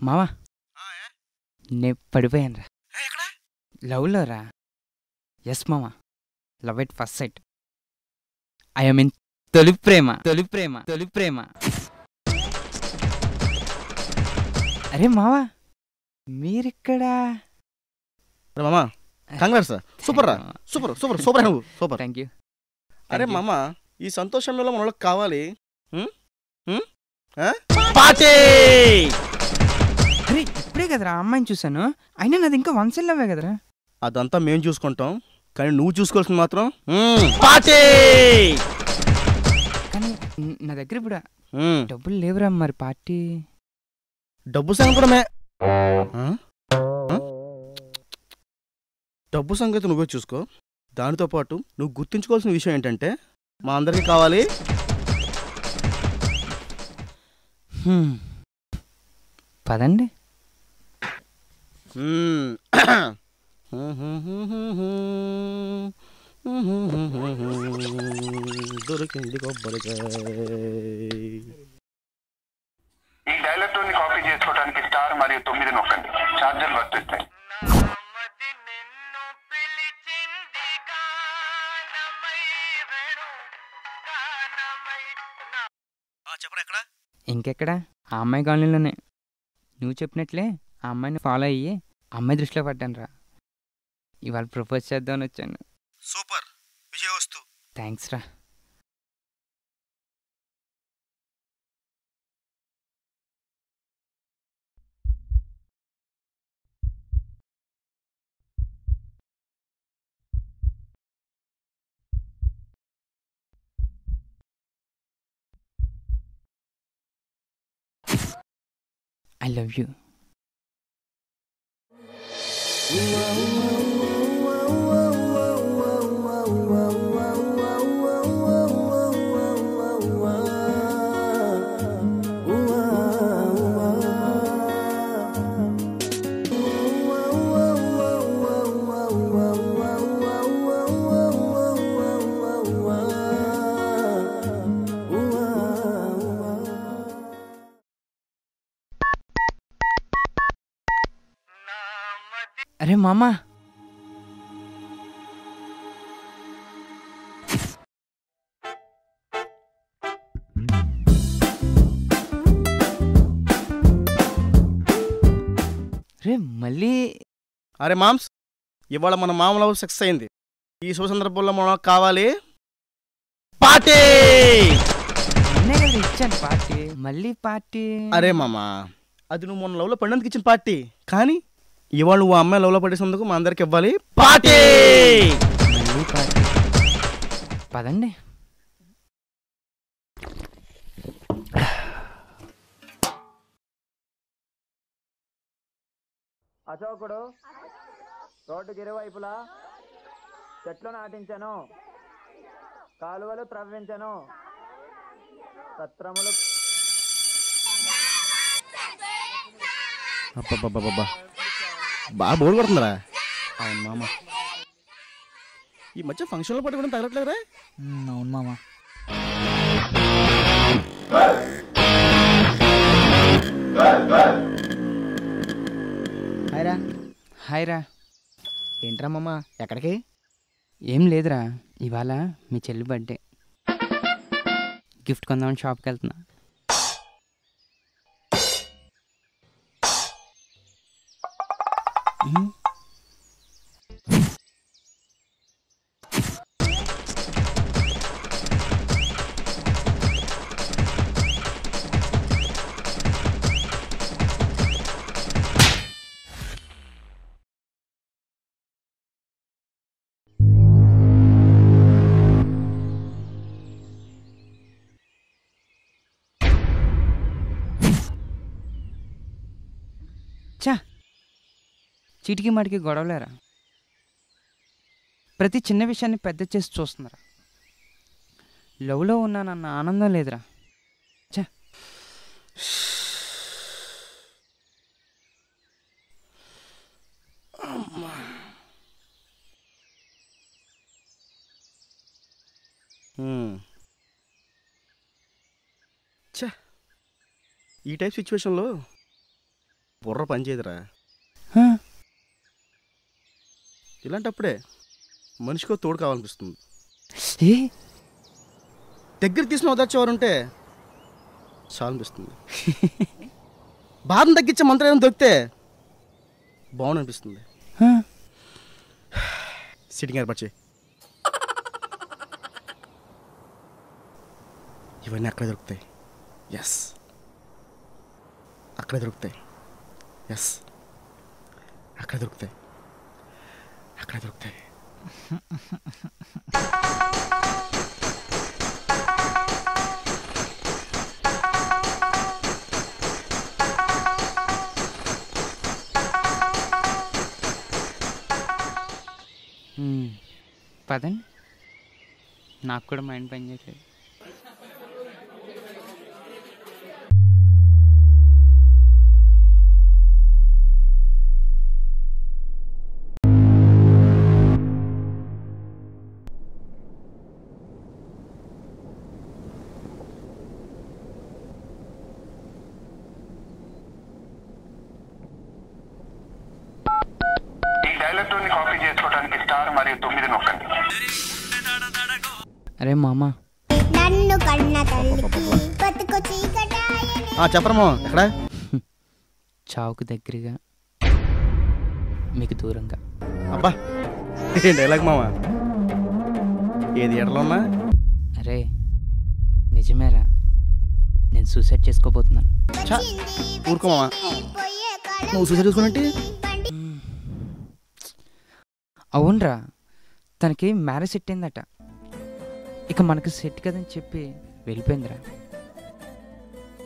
మావా నేను పడిపోయాను రా. లవ్లో రా. ఎస్ మామా, love at first sight. I mean తొలి ప్రేమ. అరే మావా మీరిక్కడా? మామా కంగ్రాట్స్ సార్, సూపర్ రా, super super super super. Thank you. అరే మామా, ఈ సంతోషంలో మన వాళ్ళకి కావాలి పార్టీ. అరే ఇప్పుడే కదరా అమ్మాయిని చూసాను, అయినా నాది ఇంకా 1 సైడ్ లవ్వే కదరా. అదంతా మేము చూసుకుంటాం, కానీ నువ్వు చూసుకోవాల్సింది మాత్రం పార్టీ. కానీ నా దగ్గర ఇప్పుడు డబ్బులు లేవురా. మరి పార్టీ? డబ్బు సంగతి కూడా డబ్బు సంగతి నువ్వే చూసుకో. దానితో పాటు నువ్వు గుర్తుంచుకోవాల్సిన విషయం ఏంటంటే మా అందరికీ కావాలి. పదండి. దొరికింది కొబ్బరికాయ. ఈ డైలాగ్ ని కాపీ చేసుకోవడానికి స్టార్ మరియు 9 నొక్కండి. ఛార్జర్లు వర్తిస్తాయి. ఇంకెక్కడా? ఆ అమ్మాయి కాలనీలోనే. నువ్వు చెప్పినట్లే ఆ అమ్మాయిని ఫాలో అయ్యి అమ్మాయి దృష్టిలో పడ్డాను రా. ఇవాళ ప్రపోజ్ చేద్దామని వచ్చాను. సూపర్, విజయవస్తు. థ్యాంక్స్ రా. I love you. అరే మామా, రే మళ్ళీ. అరే మామ్స్, ఇవాళ మన మామూలు సక్సెస్ అయింది. ఈ శుభ సందర్భంలో మనం కావాలి పార్టీ. ఇచ్చాను పార్టీ, మళ్ళీ పార్టీ. అరే మామా, అది నువ్వు మొన్న లవ్లో పడినందుకు ఇచ్చిన పార్టీ, కానీ ఇవాళ నువ్వు అమ్మాయి లవ్లో పడేసినందుకు మా అందరికి ఇవ్వాలి పార్టీ. మళ్ళీ పార్టీ. పదండి. అశోకుడు రోడ్డుకి ఇరువైపులా చెట్లు నాటించను, కాలువలు త్రవ్వించను, సత్రములు. అబ్బబ్బబ్బబ్బా, బాగా బోర్ కొడుతుందిరా. అవును మామ, ఈ మధ్య ఫంక్షన్లో పట్టుకోవడం తగలట్లేదురా. అవును మామ. హాయ్రా. హాయ్రా. ఏంట్రా మామ, ఎక్కడికి? ఏం లేదురా, ఇవాళ మీ చెల్లి బర్త్డే. గిఫ్ట్ కొందామని షాప్కి వెళ్తున్నా. చా, చీటికి మాటికి గొడవలేరా. ప్రతి చిన్న విషయాన్ని పెద్ద చేసి చూస్తున్నారా. లవ్లో ఉన్నానన్న ఆనందం లేదురా. ఛ, ఛా, ఈ టైప్ సిచ్యువేషన్లో బుర్ర పనిచేయదురా. హ, ఇలాంటప్పుడే మనిషికో తోడు కావాలనిపిస్తుంది. ఏ దగ్గర తీసుకుని ఓదార్చేవారు ఉంటే చాలా అనిపిస్తుంది. బాధను తగ్గించే మంత్రం ఏమైనా దొరికితే బాగుంది అనిపిస్తుంది. హ, సిట్టింగ్ ఏర్పాటు చేయి. ఇవన్నీ అక్కడే దొరుకుతాయి. ఎస్, అక్కడే దొరుకుతాయి. ఎస్, అక్కడే దొరుకుతాయి. అక్కడే దొరుకుతాయి. పదండి, నాకు కూడా మైండ్ పని చేయట్లేదు. ఈ డైలాగ్ టోన్ ని కాపీ చేసుకోవడానికి స్టార్ మరియు 9 నొక్కండి. అరే మామ, నన్ను కన్న తల్లికి బతుకు చీకటాయని. చెప్పరమ్మా, ఎక్కడ? చావుకు దగ్గరగా, మీకు దూరంగా. అబ్బా, ఏం డైలాగ్ మావా. ఏది ఎడలో ఉన్నా? అరే నిజమేరా, నేను సూసైడ్ చేసుకోబోతున్నాను. ఛా, ఊరుకో మావా. పోయే కాలం నువ్వు సూసైడ్ చేసుకున్నట్టు? అవునరా, తనకి మ్యారేజ్ సెట్ అయిందట. ఇక మనకి సెట్ కదని చెప్పి వెళ్ళిపోయిందిరా.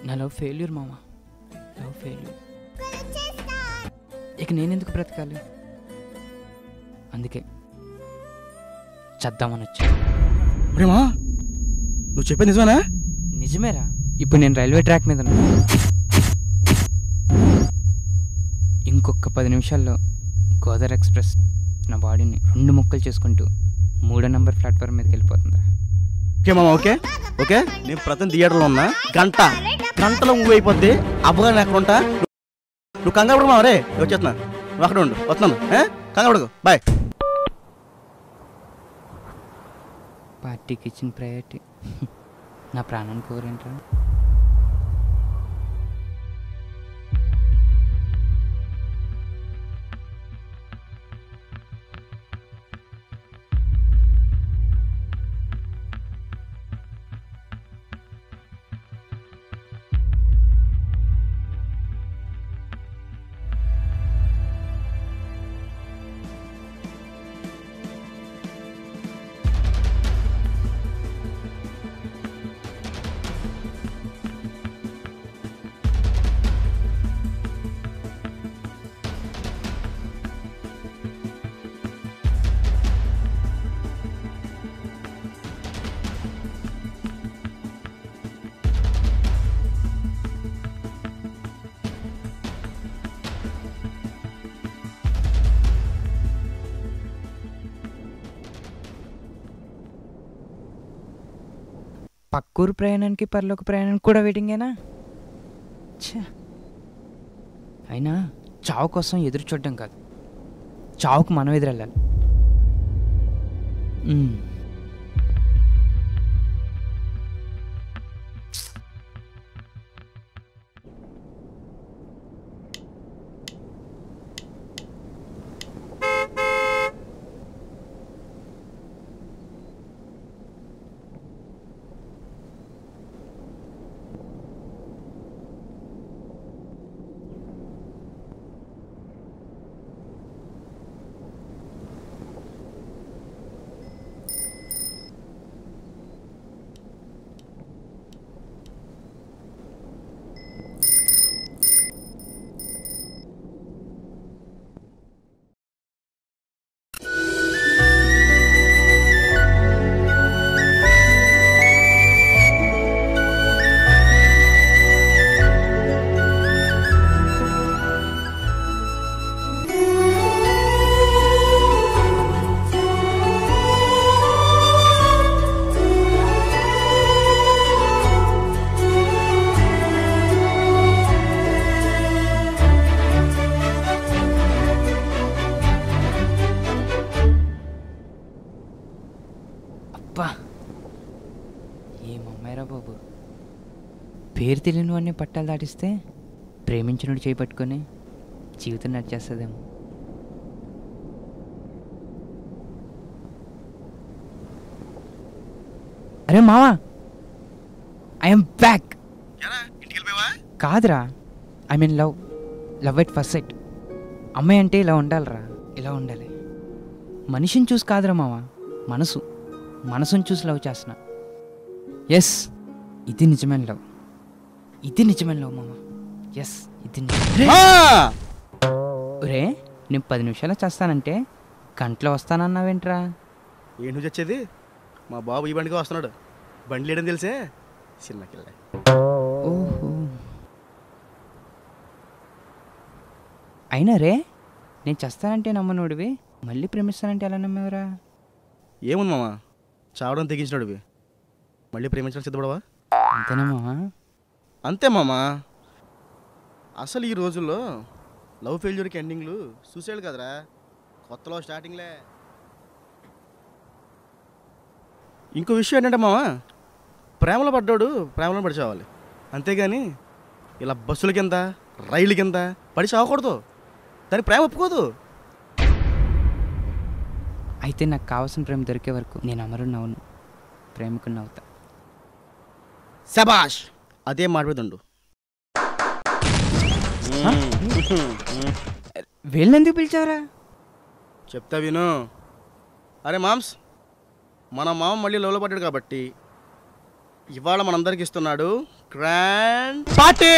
నా లవ్ ఫెయిల్యూర్ మామ, లవ్ ఫెయిల్యూర్. ఇక నేనెందుకు బ్రతకాలి? అందుకే చద్దామని వచ్చా. ప్రేమా, నువ్వు చెప్పేది నిజమేనా? నిజమేరా, ఇప్పుడు నేను రైల్వే ట్రాక్ మీద ఉన్నా. ఇంకొక 10 నిమిషాల్లో గోదావరి ఎక్స్ప్రెస్ నా బాడీని 2 ముక్కలు చేసుకుంటూ 3వ నంబర్ ప్లాట్ఫామ్ మీదకి వెళ్ళిపోతుందిరా. ఓకే మామ, ఓకే ఓకే. నేను ప్రతి థియేటర్లో ఉన్నా. గంటలో మూవ్ అయిపోద్ది. అబ్బగానే అక్కడ ఉంటా. నువ్వు కంగారు పడుకు మావ. రే వచ్చేస్తున్నా, నువ్వు అక్కడ ఉండు. వస్తున్నాను. కంగారు పడుకు. బాయ్. పార్టీకి ఇచ్చిన ప్రయారిటీ నా ప్రాణానికి కోరేంట్రా. పక్కూరు ప్రయాణానికి పరలోక ప్రయాణానికి కూడా వెయిటింగేనా? ఛే, అయినా చావు కోసం ఎదురు చూడడం కాదు, చావుకు మనం ఎదురెళ్ళాలి. అబ్బా ఏమమ్మాయిరా బాబు, పేరు తెలియని వాడిని పట్టాలు దాటిస్తే ప్రేమించినోడు చేపట్టుకొని జీవితం నడిచేస్తుందేమో. అరే మావా, ఐఎమ్ బ్యాక్. కాదురా, I mean love at first sight. అమ్మాయి అంటే ఇలా ఉండాలిరా, ఇలా ఉండాలి. మనిషిని చూసి కాదురా మావా, మనసుని చూసి లవ్ చేస్తున్నా. ఎస్, ఇది నిజమైన లవ్, ఇది నిజమైన లవ్ మావా. ఎస్, ఇది రే. నేను 10 నిమిషాలు చేస్తానంటే గంటలో వస్తానన్నావేంట్రా? ఏంటి నువ్వు చచ్చేది? మా బాబు ఈ బండికి వస్తున్నాడు. బండి లేడని తెలిసే చిన్నకిల్ల. ఓహో, అయినా రే, నేను చేస్తానంటే నమ్మనోడివి, మళ్ళీ ప్రేమిస్తానంటే ఎలా నమ్మేవరా? ఏముంది మామ, చావడం తెగించినాడువి, మళ్ళీ ప్రేమించడం సిద్ధపడవా? అంతేనా మావా? అంతే మామా. అసలు ఈ రోజుల్లో లవ్ ఫెయిల్యూర్కి ఎండింగ్లు సూసైడ్ కదరా, కొత్తలో స్టార్టింగ్లే. ఇంకో విషయం ఏంటంటే మామా, ప్రేమలో పడ్డాడు ప్రేమలో పడి చావాలి, అంతేగాని ఇలా బస్సుల కింద రైలు కింద పడి చావకూడదు. దానికి ప్రేమ ఒప్పుకోదు. అయితే నాకు కావాల్సిన ప్రేమ దొరికే వరకు నేను అమరుని అవును, ప్రేమకుని అవుతా. శబాష్, అదే మాట మీద ఉండు. వీళ్ళెందుకు పిలిచారా? చెప్తా విను. అరే మామ్స్, మన మామ మళ్ళీ లవ్లో పడ్డాడు కాబట్టి ఇవాళ మనందరికి ఇస్తున్నాడు గ్రాండ్ పార్టీ.